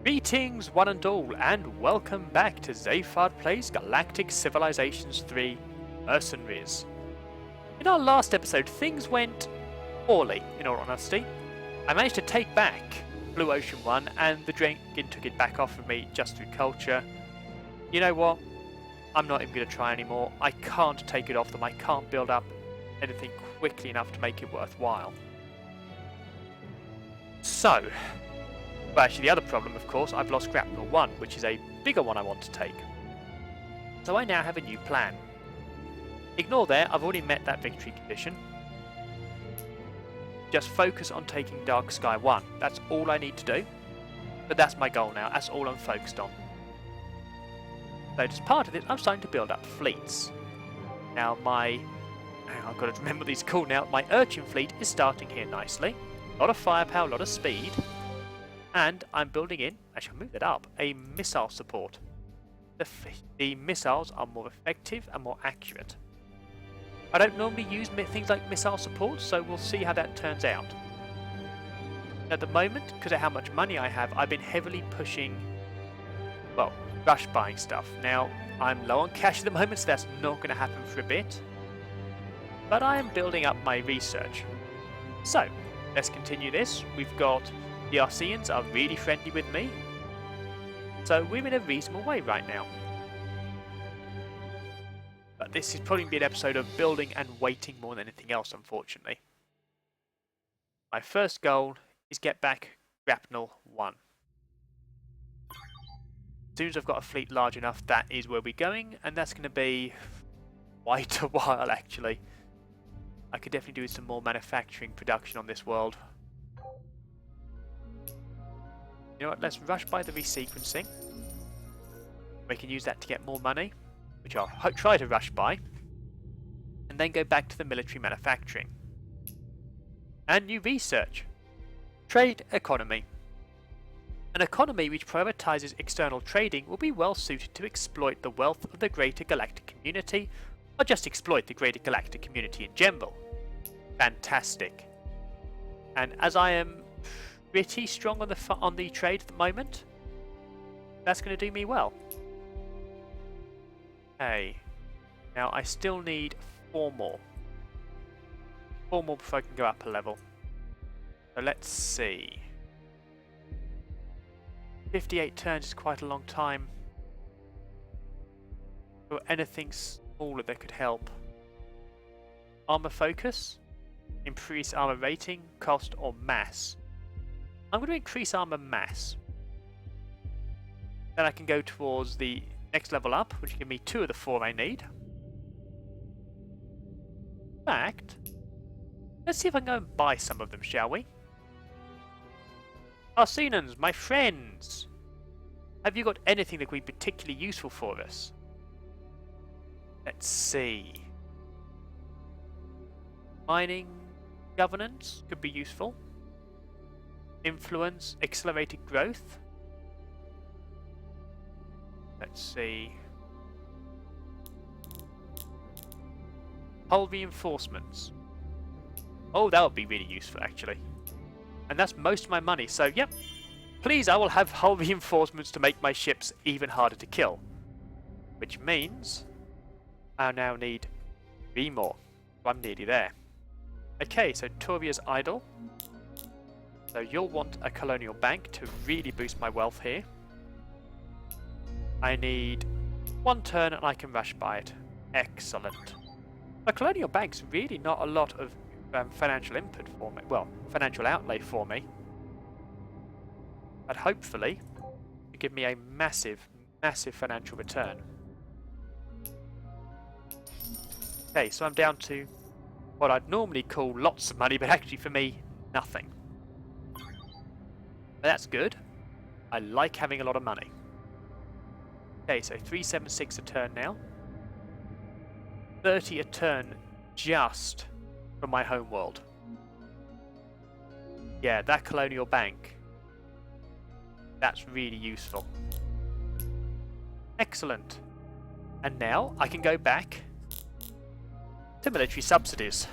Greetings one and all, and welcome back to Zayfard Plays Galactic Civilizations 3 Mercenaries. In our last episode, things went poorly, in all honesty. I managed to take back Blue Ocean 1, and the Dragon took it back off of me just through culture. You know what? I'm not even going to try anymore. I can't take it off them. I can't build up anything quickly enough to make it worthwhile. So, well, actually the other problem, of course, I've lost Grapnel 1, which is a bigger one I want to take. So I now have a new plan. Ignore there, I've already met that victory condition. Just focus on taking Dark Sky 1. That's all I need to do. But that's my goal now, that's all I'm focused on. So as part of it, I'm starting to build up fleets. Now I've got to remember what these are called now, my Urchin fleet is starting here nicely. A lot of firepower, a lot of speed. And I'm building in, actually I'll move that up, a missile support. The missiles are more effective and more accurate. I don't normally use things like missile support, so we'll see how that turns out. At the moment, because of how much money I have, I've been heavily pushing, well, rush buying stuff. Now, I'm low on cash at the moment, so that's not going to happen for a bit. But I am building up my research. So, let's continue this. We've got the Arceans are really friendly with me. So we're in a reasonable way right now. But this is probably going to be an episode of building and waiting more than anything else, unfortunately. My first goal is get back Grapnel 1. As soon as I've got a fleet large enough, that is where we're going, and that's going to be quite a while actually. I could definitely do some more manufacturing production on this world. You know what, let's rush by the resequencing. We can use that to get more money, which I'll try to rush by. And then go back to the military manufacturing. And new research. Trade economy. An economy which prioritizes external trading will be well suited to exploit the wealth of the greater galactic community, or just exploit the greater galactic community in general. Fantastic. And as I am pretty strong on the trade at the moment, that's going to do me well. Okay, now I still need 4 more. 4 more before I can go up a level. So let's see. 58 turns is quite a long time. Or anything smaller that could help. Armor focus, increase armor rating, cost, or mass. I'm going to increase armor mass. Then I can go towards the next level up, which will give me 2 of the 4 I need. In fact, let's see if I can go and buy some of them, shall we? Arcenans, my friends! Have you got anything that would be particularly useful for us? Let's see. Mining governance could be useful. Influence, accelerated growth. Let's see. Hull reinforcements. Oh, that would be really useful actually. And that's most of my money, so yep. Please, I will have hull reinforcements to make my ships even harder to kill. Which means I now need 3 more. I'm nearly there. Okay, so Toria's idle. So you'll want a colonial bank to really boost my wealth here. I need 1 turn and I can rush by it. Excellent. A colonial bank's really not a lot of financial input for me. Well, financial outlay for me. But hopefully, it give me a massive, massive financial return. Okay, so I'm down to what I'd normally call lots of money, but actually for me, nothing. That's good. I like having a lot of money. Okay, so 376 a turn now. 30 a turn just from my home world. Yeah, that colonial bank. That's really useful. Excellent. And now I can go back to military subsidies.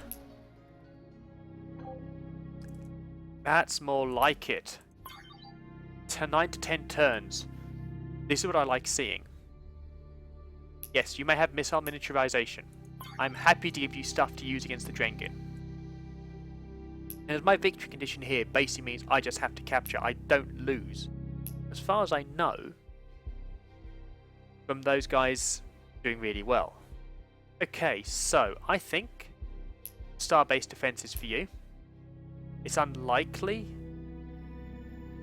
That's more like it. 9 to 10 turns. This is what I like seeing. Yes, you may have missile miniaturization. I'm happy to give you stuff to use against the Drengin. And as my victory condition here basically means I just have to capture, I don't lose. As far as I know, from those guys doing really well. Okay, so I think star-based defense is for you. It's unlikely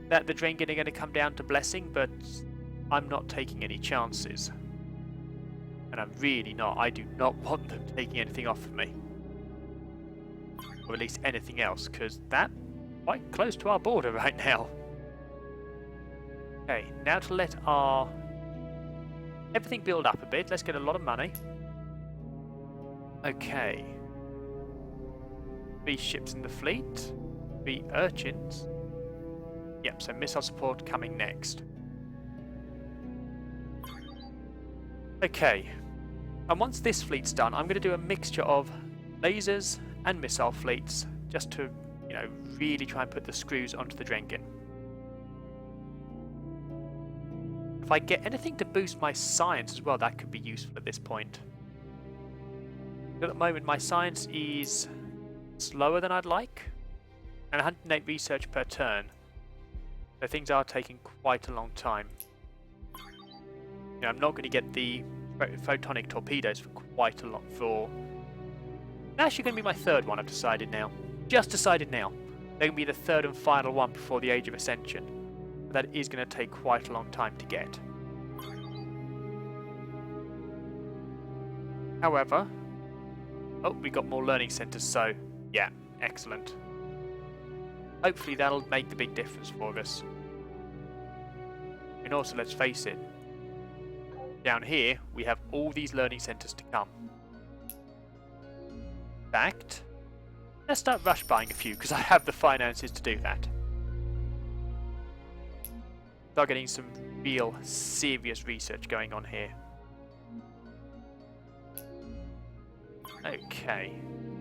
that the Drengin are going to come down to Blessing, but I'm not taking any chances. And I'm really not. I do not want them taking anything off of me. Or at least anything else, because that's quite close to our border right now. Okay, now to let our everything build up a bit. Let's get a lot of money. Okay. 3 ships in the fleet. 3 urchins. Yep, so missile support coming next. Okay. And once this fleet's done, I'm going to do a mixture of lasers and missile fleets just to, you know, really try and put the screws onto the Drengin. If I get anything to boost my science as well, that could be useful at this point. At the moment, my science is slower than I'd like, and 108 research per turn. So things are taking quite a long time. You know, I'm not going to get the photonic torpedoes for quite a lot for... They're actually going to be my 3rd one, I've decided now. Just decided now. They're going to be the 3rd and final one before the Age of Ascension. But that is going to take quite a long time to get. However... Oh, we got more learning centres, so... Yeah, excellent. Hopefully that'll make the big difference for us. And also, let's face it, down here we have all these learning centres to come. In fact, let's start rush buying a few, because I have the finances to do that. Start getting some real serious research going on here. Okay.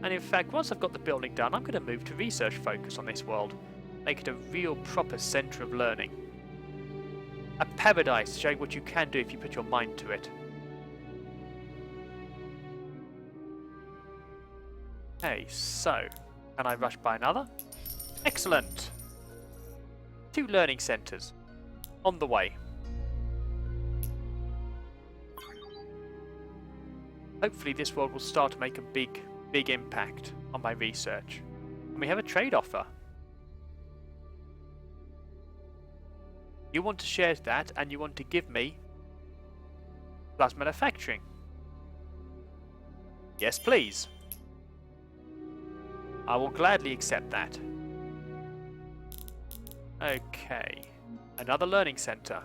And in fact, once I've got the building done, I'm going to move to research focus on this world. Make it a real proper centre of learning. A paradise showing what you can do if you put your mind to it. Okay, so, can I rush by another? Excellent! 2 learning centres. On the way. Hopefully this world will start to make a big impact on my research. And we have a trade offer. You want to share that, and you want to give me plus manufacturing. Yes, please. I will gladly accept that. Okay. Another learning centre.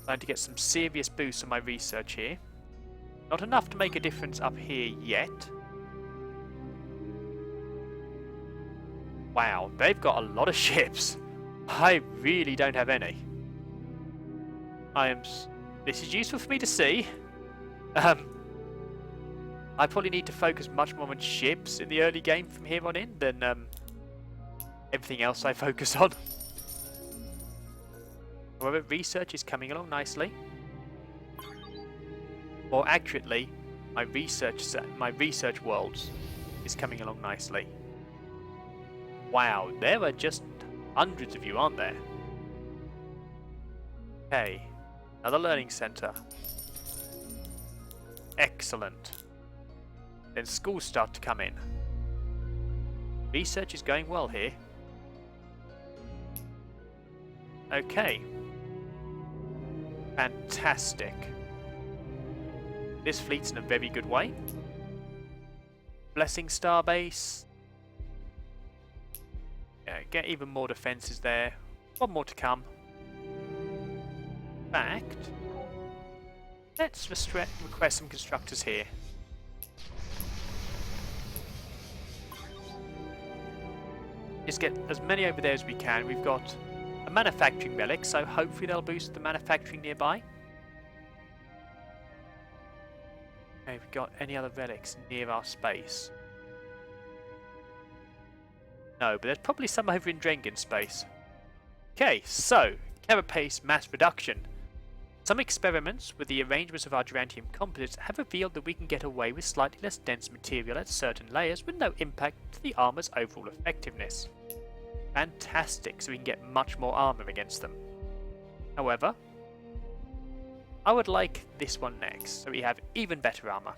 Trying to get some serious boosts on my research here. Not enough to make a difference up here yet. Wow, they've got a lot of ships. I really don't have any. This is useful for me to see. I probably need to focus much more on ships in the early game from here on in than everything else I focus on. However, research is coming along nicely. More accurately, my research worlds is coming along nicely. Wow, there are just hundreds of you, aren't there? Okay, another learning centre. Excellent. Then schools start to come in. Research is going well here. Okay. Fantastic. This fleet's in a very good way. Blessing Starbase. Yeah, get even more defences there. One more to come. In fact, let's request some constructors here. Just get as many over there as we can. We've got a manufacturing relic, so hopefully they'll boost the manufacturing nearby. Okay, we've got any other relics near our space? No, but there's probably some over in Drengin space. Okay, so carapace mass reduction. Some experiments with the arrangements of our Durantium composites have revealed that we can get away with slightly less dense material at certain layers with no impact to the armor's overall effectiveness. Fantastic, so we can get much more armor against them. However, I would like this one next, so we have even better armor.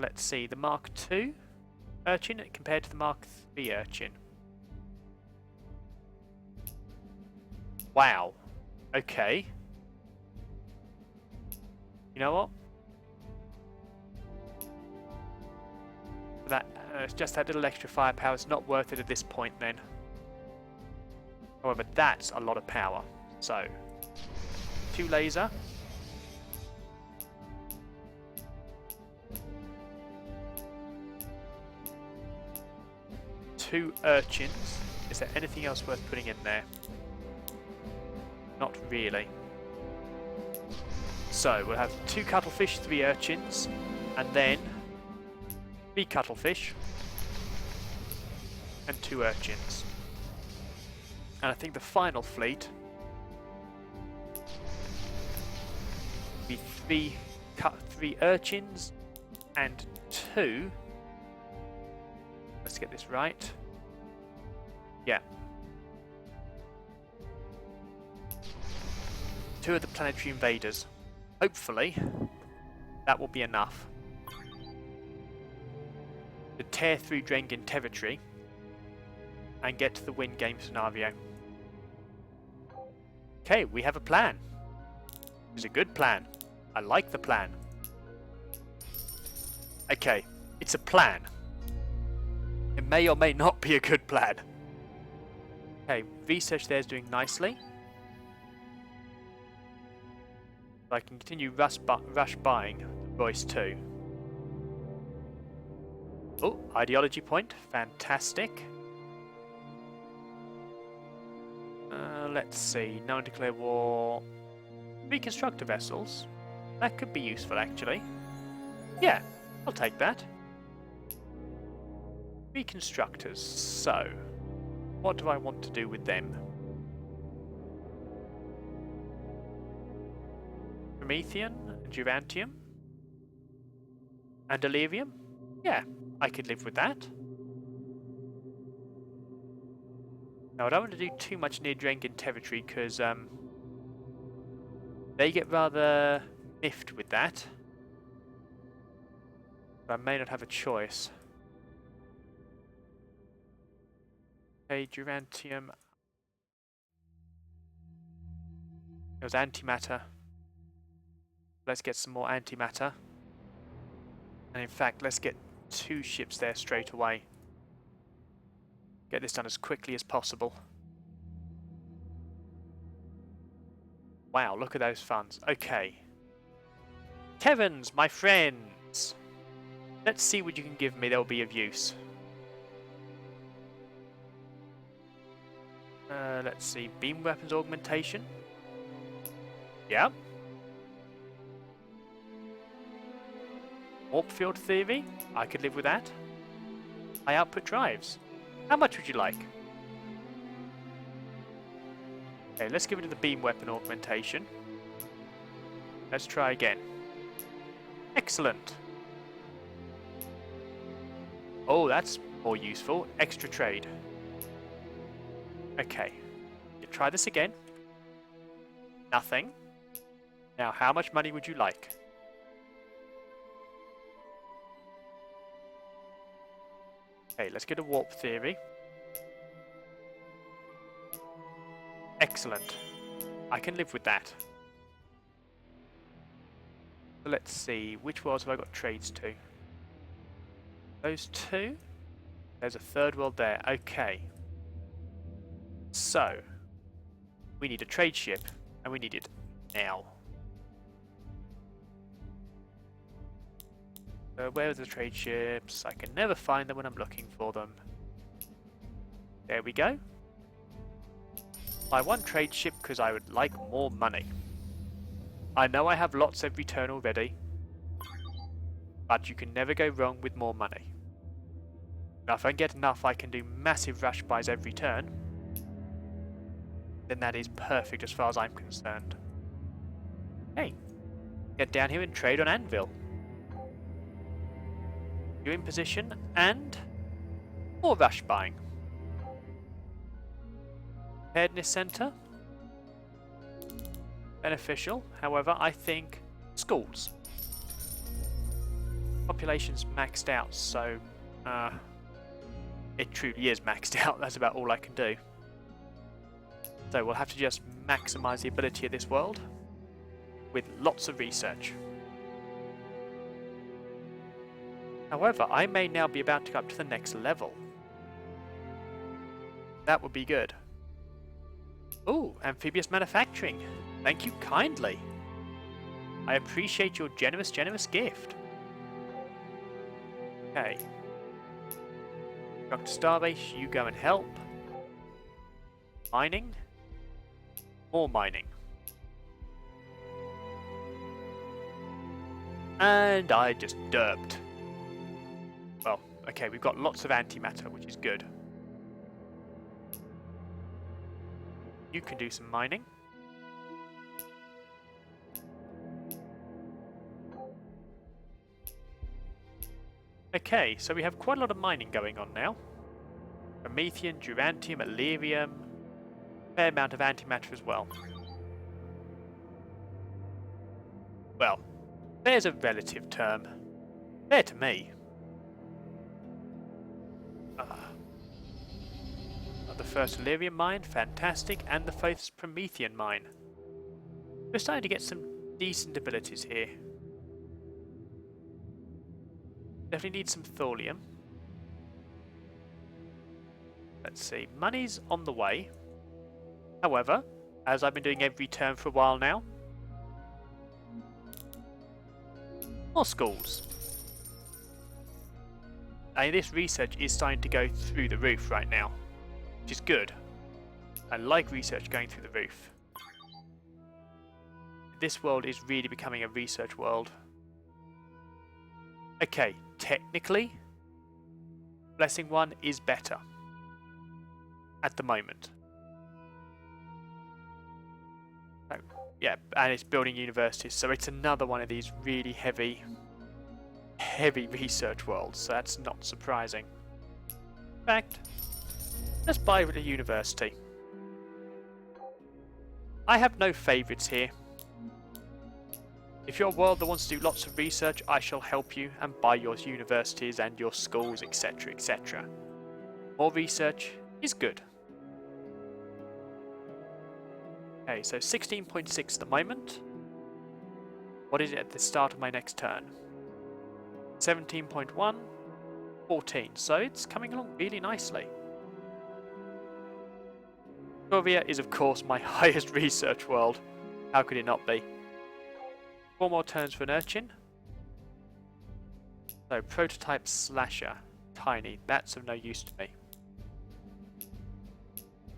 Let's see, the Mark II Urchin compared to the Mark III Urchin. Wow. Okay. You know what? That it's just that little extra firepower. It's not worth it at this point then. However, that's a lot of power. So, 2 laser. 2 urchins. Is there anything else worth putting in there? Not really. So we'll have 2 cuttlefish, 3 urchins, and then 3 cuttlefish and 2 urchins. And I think the final fleet will be 3 urchins and 2. Let's get this right. Yeah. 2 of the planetary invaders. Hopefully, that will be enough to tear through Drengen territory and get to the win game scenario. Okay, we have a plan. It's a good plan. I like the plan. Okay, it's a plan. It may or may not be a good plan. Okay, research there is doing nicely. I can continue rush buying Royce 2. Oh, ideology point. Fantastic. Let's see. No one declare war. Reconstructor vessels. That could be useful, actually. Yeah, I'll take that. Reconstructors. So, what do I want to do with them? Promethean, Durantium, and Delirium? Yeah, I could live with that. Now, I don't want to do too much near Drengen territory because they get rather miffed with that. But I may not have a choice. Okay, Durantium. It was antimatter. Let's get some more antimatter. And in fact, let's get 2 ships there straight away. Get this done as quickly as possible. Wow, look at those funds. Okay. Terrans, my friends! Let's see what you can give me that will be of use. Let's see. Beam weapons augmentation. Yeah. Warp field theory. I could live with that. High output drives. How much would you like? Okay, let's give it to the beam weapon augmentation. Let's try again. Excellent. Oh, that's more useful. Extra trade. Okay. Try this again. Nothing. Now, how much money would you like? Okay, let's get a warp theory. Excellent. I can live with that. So let's see, which worlds have I got trades to? Those 2? There's a 3rd world there. Okay. So, we need a trade ship, and we need it now. Where are the trade ships? I can never find them when I'm looking for them. There we go. I want trade ship because I would like more money. I know I have lots every turn already, but you can never go wrong with more money. Now if I get enough, I can do massive rush buys every turn. then that is perfect as far as I'm concerned. Hey, get down here and trade on Anvil. You're in position, and more rush buying. Preparedness Center. Beneficial, however, I think schools. Population's maxed out, so it truly is maxed out. That's about all I can do. So we'll have to just maximize the ability of this world with lots of research. However, I may now be about to go up to the next level. That would be good. Ooh, amphibious manufacturing. Thank you kindly. I appreciate your generous gift. Okay. Dr. Starbase, you go and help. Mining. More mining. And I just derped. Well, okay, we've got lots of antimatter, which is good. You can do some mining. Okay, so we have quite a lot of mining going on now. Promethium, Durantium, Illyrium, fair amount of antimatter as well. Well, there's a relative term. Fair to me. The first Illyrium mine, fantastic, and the first Promethium mine. We're starting to get some decent abilities here. Definitely need some thorium. Let's see, money's on the way. However, as I've been doing every turn for a while now, more schools. And this research is starting to go through the roof right now, which is good. I like research going through the roof. This world is really becoming a research world. Okay, technically, Blessing 1 is better at the moment. Oh, yeah, and it's building universities, so it's another one of these really heavy research worlds, so that's not surprising. In fact, let's buy a university. I have no favourites here. If you're a world that wants to do lots of research, I shall help you and buy your universities and your schools, etc, etc. More research is good. Okay, so 16.6 at the moment. What is it at the start of my next turn? 17.1, 14, so it's coming along really nicely. Corvia is of course my highest research world. How could it not be? 4 more turns for an urchin. So prototype slasher, tiny, that's of no use to me.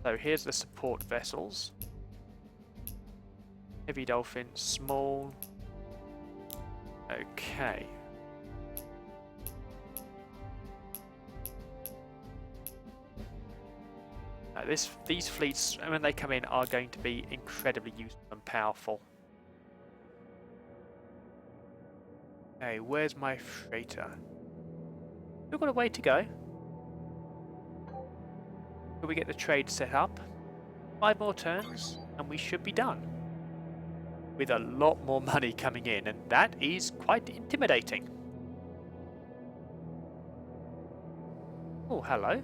So here's the support vessels. Heavy dolphin, small. Okay. These fleets, when they come in, are going to be incredibly useful and powerful. Okay, where's my freighter? Still got a way to go. Till we get the trade set up. 5 more turns, and we should be done. With a lot more money coming in, and that is quite intimidating. Oh, hello.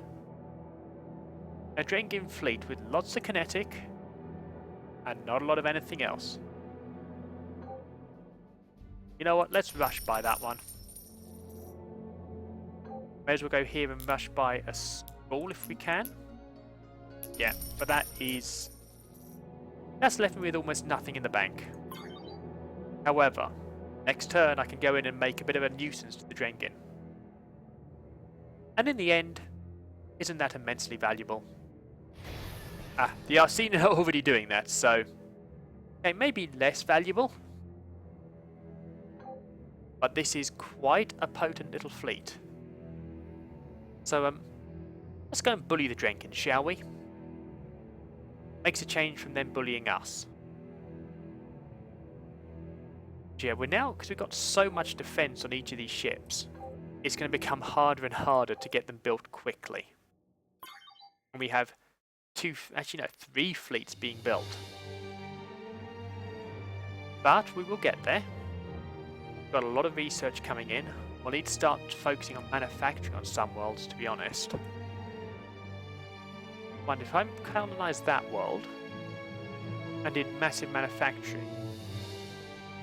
A Drengin fleet with lots of kinetic and not a lot of anything else. You know what, let's rush by that one. May as well go here and rush by a school if we can. Yeah, but that's left me with almost nothing in the bank. However, next turn I can go in and make a bit of a nuisance to the Drengin. And in the end, isn't that immensely valuable? Ah, the Arsene are already doing that, so it may be less valuable. But this is quite a potent little fleet. So let's go and bully the Drengin, shall we? Makes a change from them bullying us. Yeah, we're now, because we've got so much defense on each of these ships, it's going to become harder and harder to get them built quickly. And we have three fleets being built. But we will get there. We've got a lot of research coming in. We'll need to start focusing on manufacturing on some worlds, to be honest. Wonder if I colonise that world and did massive manufacturing.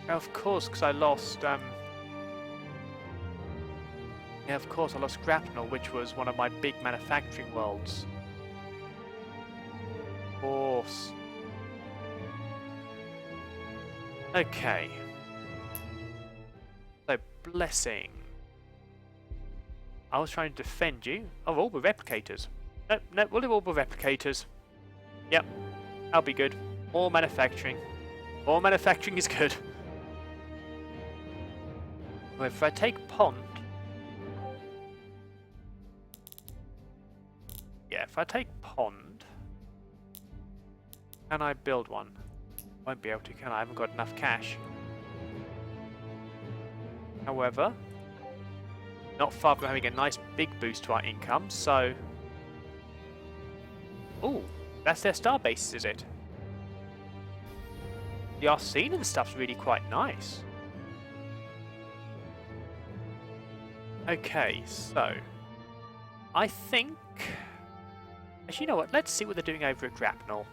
Of course, because I lost. Yeah, of course, I lost Grapnel, which was one of my big manufacturing worlds. Of course. Okay. So, blessing. I was trying to defend you. Oh, all the replicators. Nope, we'll do all the replicators. Yep, that'll be good. More manufacturing. More manufacturing is good. Well, if I take Pond... Yeah, if I take Pond... Can I build one? Won't be able to, can I? I haven't got enough cash. However, not far from having a nice big boost to our income, so... Ooh, that's their star bases, is it? The Arsene and stuff's really quite nice. Okay, so... I think... Actually, you know what? Let's see what they're doing over at Grapnel.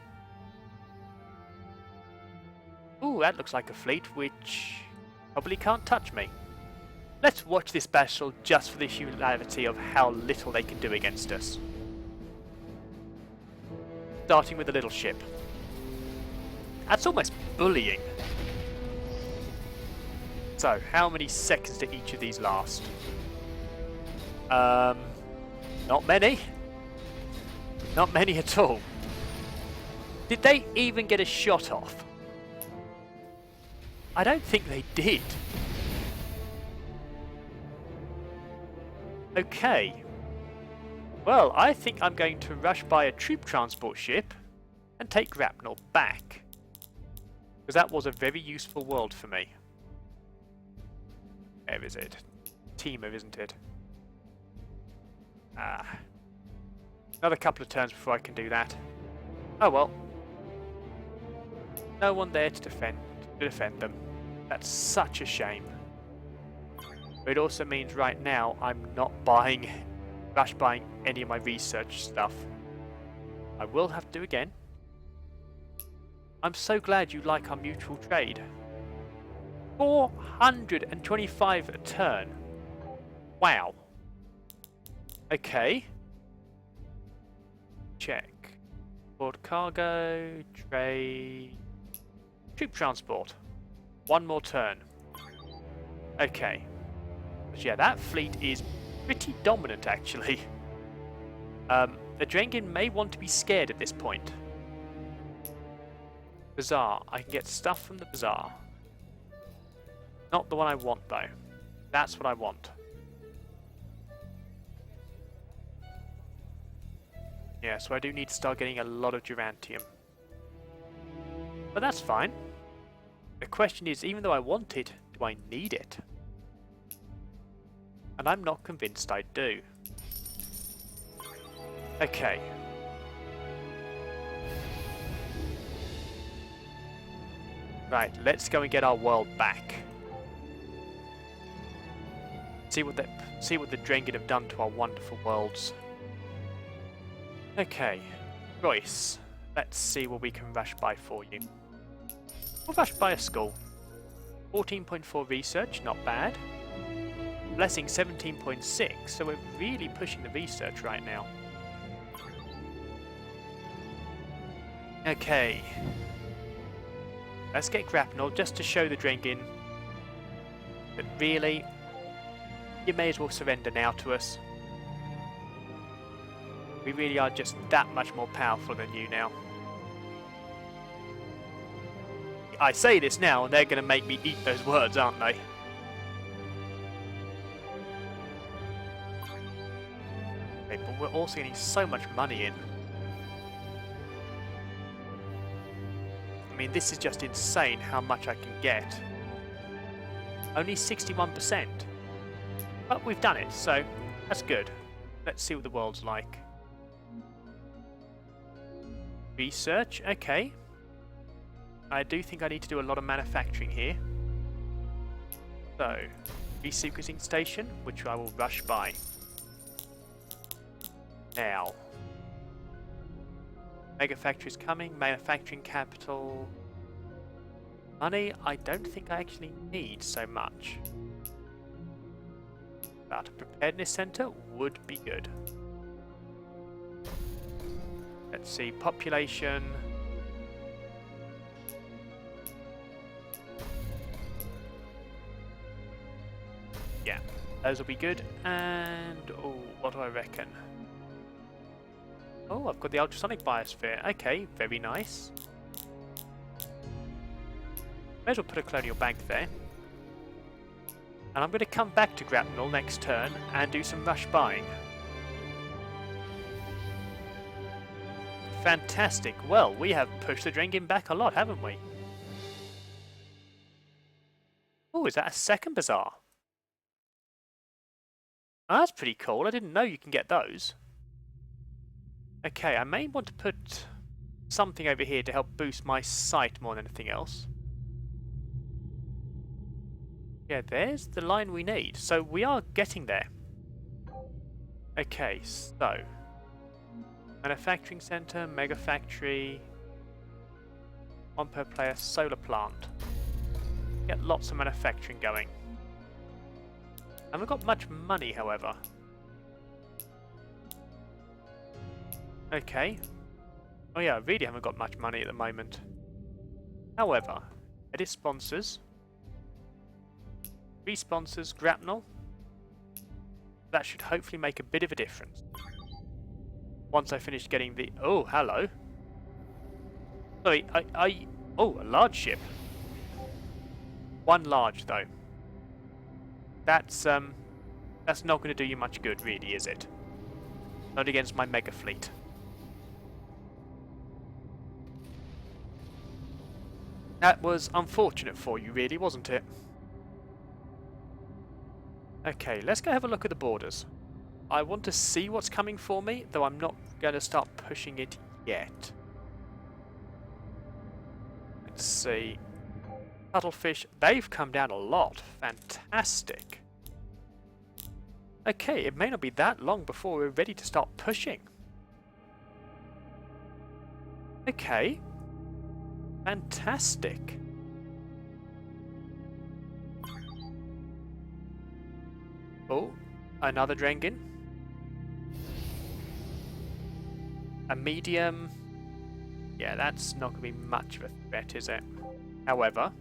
Ooh, that looks like a fleet which probably can't touch me. Let's watch this battle just for the humanity of how little they can do against us. Starting with the little ship. That's almost bullying. So, how many seconds do each of these last? Not many. Not many at all. Did they even get a shot off? I don't think they did. Okay. Well, I think I'm going to rush by a troop transport ship and take Grapnel back. Because that was a very useful world for me. Where is it? Teamer, isn't it? Ah. Another couple of turns before I can do that. Oh well. No one there to defend them. That's such a shame. But it also means right now I'm not rush buying any of my research stuff. I will have to do again. I'm so glad you like our mutual trade. 425 a turn. Wow. Okay. Check. Board cargo, trade, troop transport. One more turn. Okay. But yeah, that fleet is pretty dominant actually. The Drengen may want to be scared at this point. Bazaar. I can get stuff from the bazaar. Not the one I want though. That's what I want. Yeah, so I do need to start getting a lot of Durantium. But that's fine. The question is, even though I want it, do I need it? And I'm not convinced I do. Okay. Right, let's go and get our world back. See what the Drengen have done to our wonderful worlds. Okay, Royce, let's see what we can rush by for you. We'll rush by a school. 14.4 research, not bad. Blessing 17.6, so we're really pushing the research right now. Okay. Let's get Grapnel just to show the Drengen that really, you may as well surrender now to us. We really are just that much more powerful than you now. I say this now and they're going to make me eat those words, aren't they? Okay, but we're also getting so much money in. I mean, this is just insane how much I can get. Only 61%. But we've done it, so that's good. Let's see what the world's like. Research, okay. I do think I need to do a lot of manufacturing here. So, resequencing station, which I will rush by. Now. Mega factory's coming, manufacturing capital. Money, I don't think I actually need so much. But a preparedness center would be good. Let's see, population. Yeah, those will be good. And, oh, what do I reckon? Oh, I've got the ultrasonic biosphere. Okay, very nice. May as well put a colonial bank there. And I'm going to come back to Grapnel next turn and do some rush buying. Fantastic. Well, we have pushed the Drengin back a lot, haven't we? Oh, is that a second bazaar? Oh, that's pretty cool. I didn't know you can get those. Okay, I may want to put something over here to help boost my sight more than anything else. Yeah, there's the line we need. So we are getting there. Okay, so manufacturing center, mega factory, 1 per player, solar plant. Get lots of manufacturing going. Haven't got much money, however. Okay. Oh yeah, I really haven't got much money at the moment. However, edit sponsors. Responsors Grapnel. That should hopefully make a bit of a difference. Once I finish getting the... Oh, hello. Sorry, oh, a large ship. One large, though. That's not going to do you much good, really, is it? Not against my mega fleet. That was unfortunate for you, really, wasn't it? Okay, let's go have a look at the borders. I want to see what's coming for me, though I'm not going to start pushing it yet. Let's see. Cuttlefish, they've come down a lot. Fantastic. Okay, it may not be that long before we're ready to start pushing. Okay. Fantastic. Oh, another Drengin. A medium. Yeah, that's not going to be much of a threat, is it? However,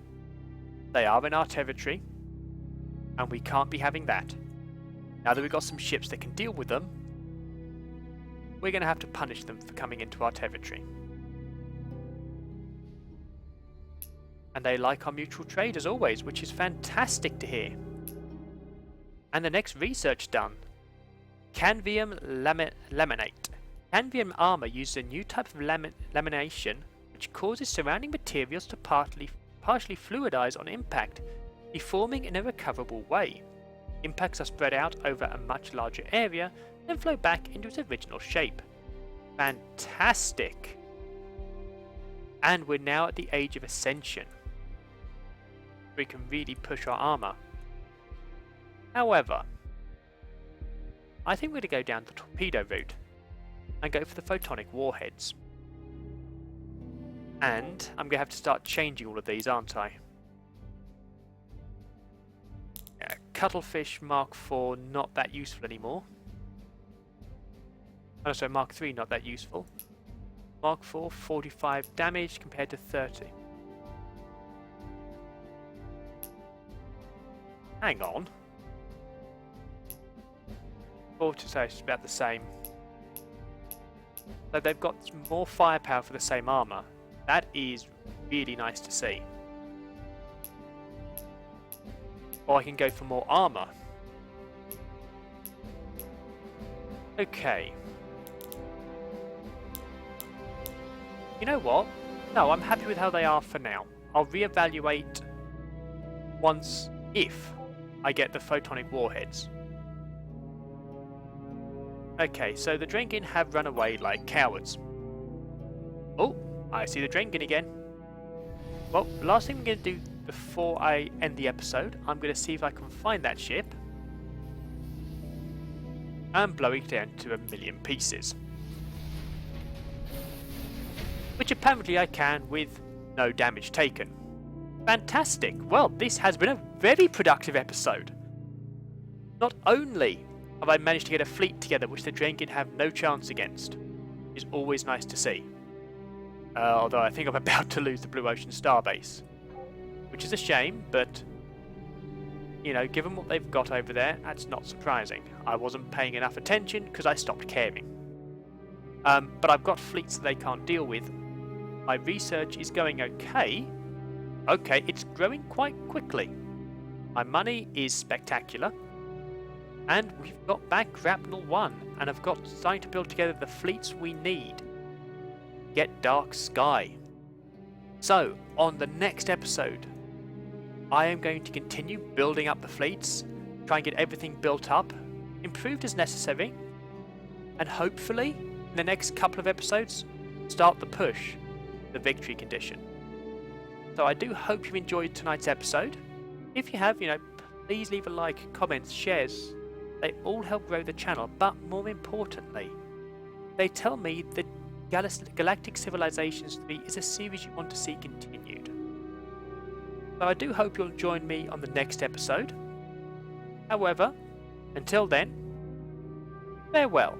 they are in our territory, and we can't be having that. Now that we've got some ships that can deal with them, we're going to have to punish them for coming into our territory. And they like our mutual trade as always, which is fantastic to hear. And the next research done. Canvium laminate. Canvium armor uses a new type of lamination which causes surrounding materials to partially fluidize on impact, deforming in a recoverable way. Impacts are spread out over a much larger area, then flow back into its original shape. Fantastic! And we're now at the age of ascension. We can really push our armor. However, I think we're going to go down the torpedo route and go for the photonic warheads. And I'm going to have to start changing all of these, aren't I? Yeah, Cuttlefish Mark IV, not that useful anymore. Oh, sorry, Mark III, not that useful. Mark IV, 45 damage compared to 30. Hang on. It's about the same. So they've got more firepower for the same armor. That is really nice to see. Or I can go for more armor. Okay. You know what? No, I'm happy with how they are for now. I'll reevaluate once, if I get the photonic warheads. Okay, so the Drenkin have run away like cowards. Oh, I see the Drenkin again. Well, the last thing I'm going to do before I end the episode, I'm going to see if I can find that ship and blow it down to 1,000,000 pieces. Which apparently I can with no damage taken. Fantastic! Well, this has been a very productive episode. Not only have I managed to get a fleet together which the Drenkin have no chance against, which is always nice to see. Although I think I'm about to lose the Blue Ocean Starbase, which is a shame, but you know, given what they've got over there, that's not surprising. I wasn't paying enough attention because I stopped caring. But I've got fleets that they can't deal with. My research is going okay. Okay, it's growing quite quickly. My money is spectacular. And we've got back Grapnel 1, and I've got starting to build together the fleets we need. Get Dark Sky. So, on the next episode, I am going to continue building up the fleets, try and get everything built up, improved as necessary, and hopefully, in the next couple of episodes, start the push, the victory condition. So I do hope you enjoyed tonight's episode. If you have, please leave a like, comments, shares. They all help grow the channel, but more importantly, they tell me that Galactic Civilizations 3 is a series you want to see continued. So I do hope you'll join me on the next episode. However, until then, farewell.